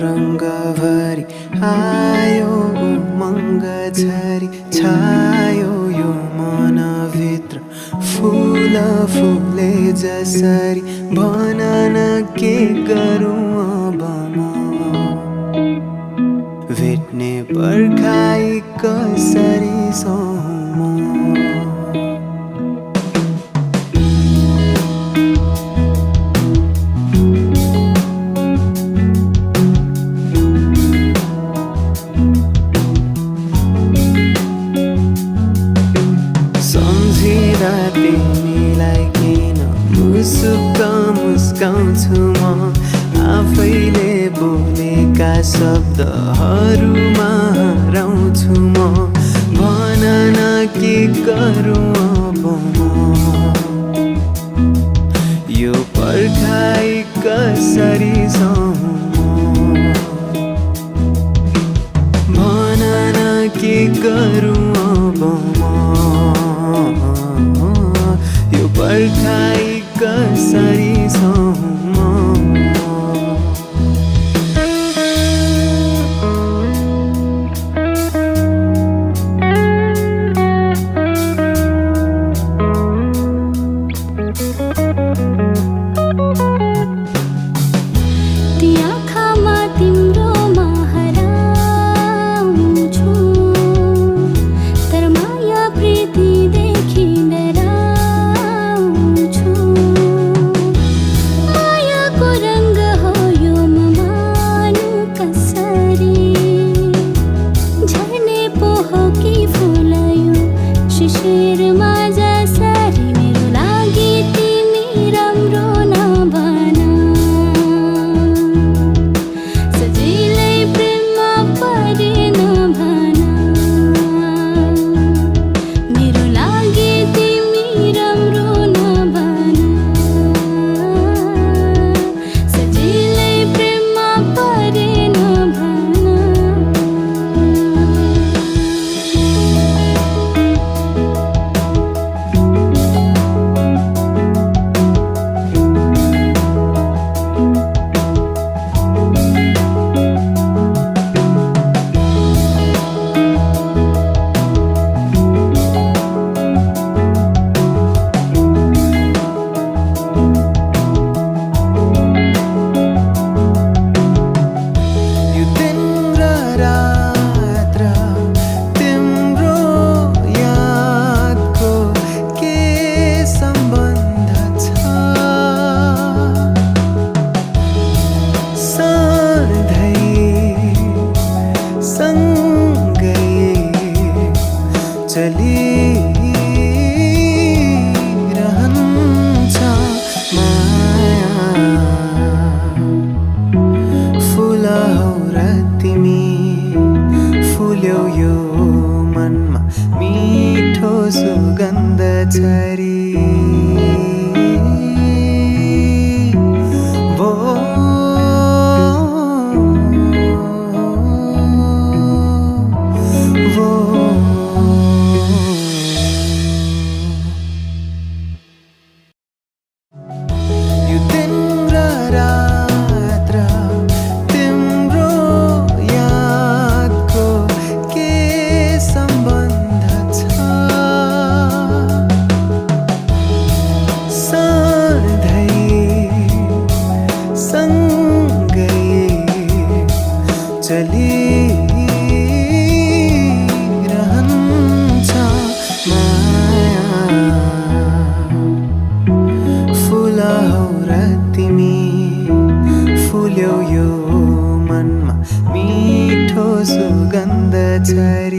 रङ्गभरि आयो उमङ्ग झरी छायो यो मनभित्र फुल फुले जसरी भन न के गरौँ अब म भेट्ने पर्खाइ कसरी सोम सम्झिँदा तिमीलाई किन मुसुक्क मुस्काउँछु म आफैले बोलेका शब्दहरूमा हराउँछु म भन न के गरौँ अब म यो पर्खाइ कसरी सहौँ भन न के गरौँ अब म यो पर्खाइ कसरी सहौँ रहन्छ माया फुल हौ र तिमी फुल्यौ यो मनमा मिठो सुगन्ध छरी रहन्छ माया फुल हौ र तिमी फुल्यौ यो मनमा मिठो सुगन्ध छरी